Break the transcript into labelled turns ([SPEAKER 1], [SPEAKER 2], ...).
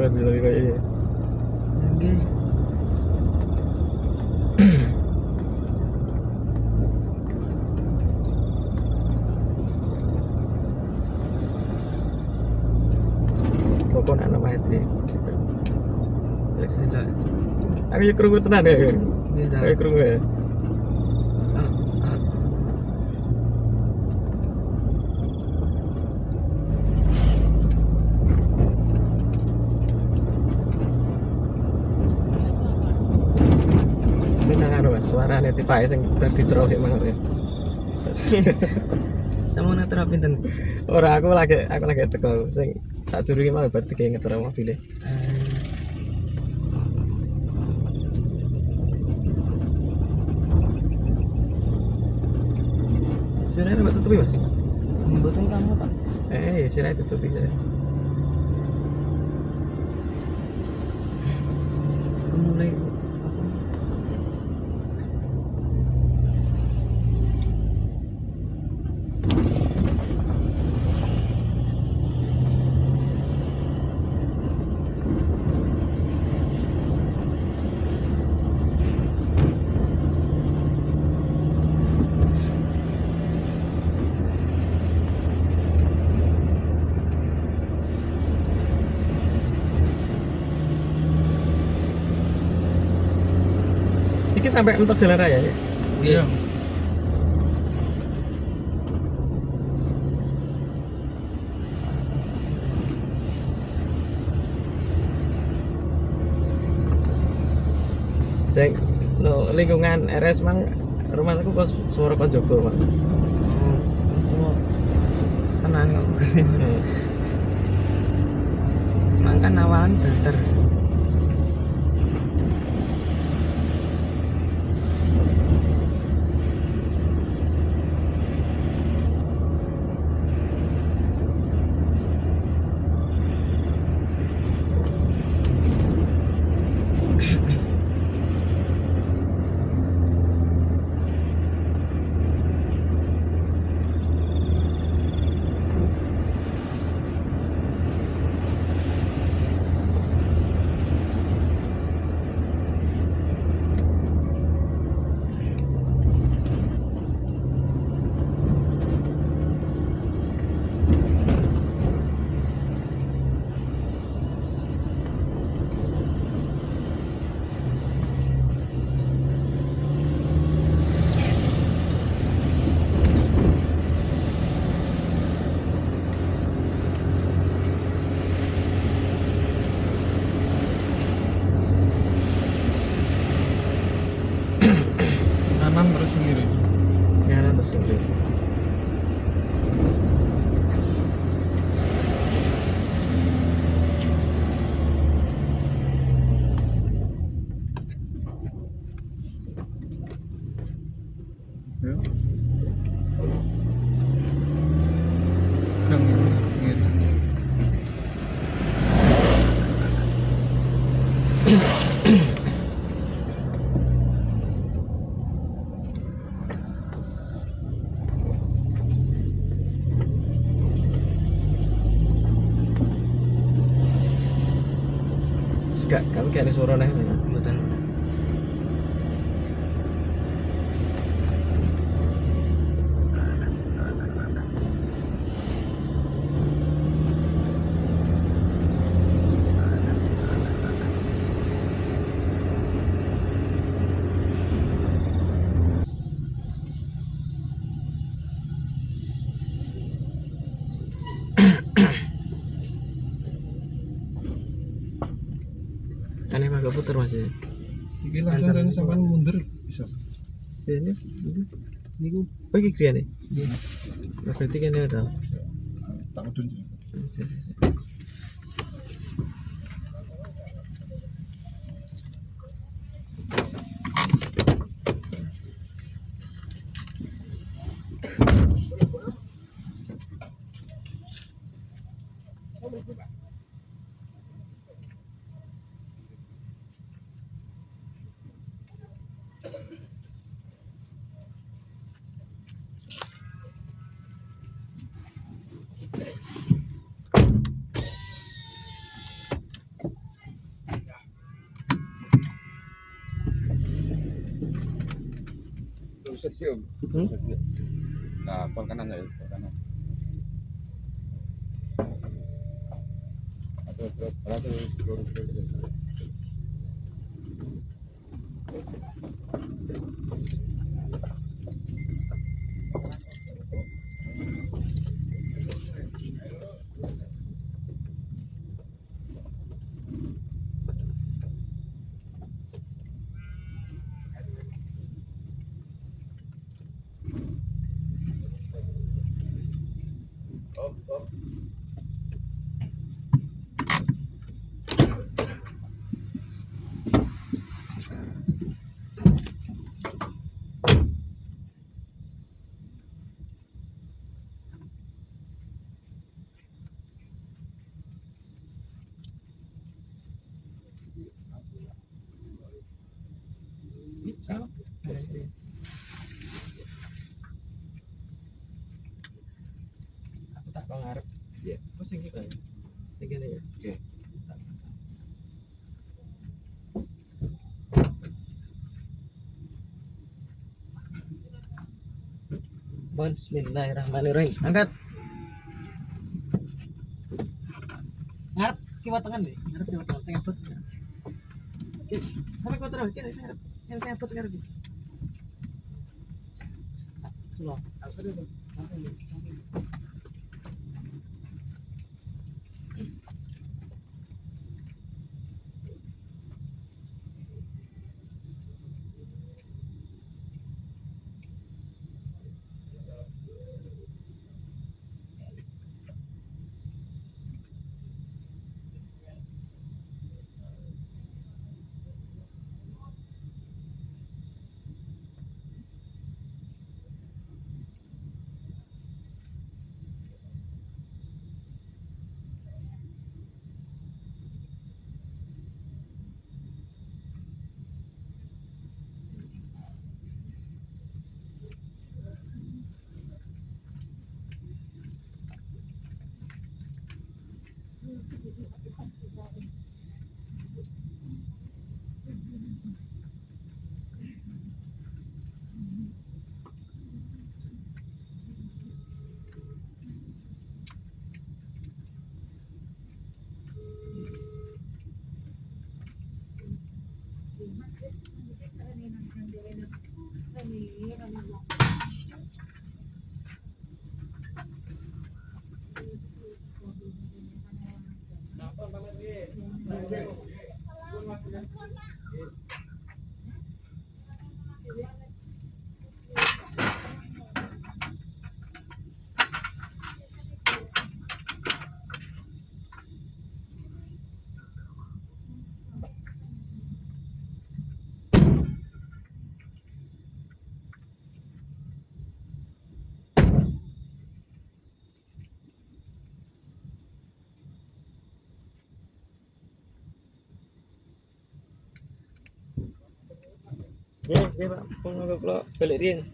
[SPEAKER 1] Mas tapi kayaknya.
[SPEAKER 2] Nggih.
[SPEAKER 1] Pokok anak mati.
[SPEAKER 2] Tidak.
[SPEAKER 1] Aku ya krungu tenan ya.
[SPEAKER 2] Tidak.
[SPEAKER 1] Kayak krungu ya.
[SPEAKER 2] Ah, ah.
[SPEAKER 1] Ini nang anu Mas, suarane tipake sing dadi truk emang ya.
[SPEAKER 2] Sama ngetera pinten?
[SPEAKER 1] Ora aku lagi teko sing sadurunge mau berarti kayak ngetero mobilnya. Sirene mbak tutupi Mas.
[SPEAKER 2] Mboten kamu tak.
[SPEAKER 1] Sirene tutupi saya.
[SPEAKER 2] Mulai
[SPEAKER 1] Iki sampai mentok jalan raya ya.
[SPEAKER 2] Iya.
[SPEAKER 1] Sing no, lingkungan RS mang rumah aku kok suara kon jogo, Pak.
[SPEAKER 2] Oh, tenan kok. Mangkan awalan banter.
[SPEAKER 3] Kanan terus kiri.
[SPEAKER 1] Ngaran terus sendiri.
[SPEAKER 3] Ya. Gang gitu.
[SPEAKER 1] Gak, kamu kayak ada suara nih.
[SPEAKER 2] Mboten.
[SPEAKER 1] Aneh mah gak puter Mas ya.
[SPEAKER 3] Iki langsung rene sampean mundur bisa.
[SPEAKER 1] Ini niku bagi kriane.
[SPEAKER 2] Nggih.
[SPEAKER 1] Berarti kan ada.
[SPEAKER 3] Tak udun sih.
[SPEAKER 4] siap.
[SPEAKER 2] Hmm?
[SPEAKER 4] Siap. Nah, pol kanan ya, pol kanan. Terus.
[SPEAKER 1] Aku tak pengarep.
[SPEAKER 4] Iya.
[SPEAKER 1] Oh sing iki kan. Sing kene ya.
[SPEAKER 4] Oke.
[SPEAKER 2] Bismillahirrahmanirrahim. Angkat.
[SPEAKER 1] Ngarep kiwa tengen nih. Ngarep kiwa tengen sing abot. Oke. Sampai kau terus kene ngarep. Yang sing abot ngarep. Sulo. Aku dulu.
[SPEAKER 2] Ya, Pak. Pun kula balik riyen.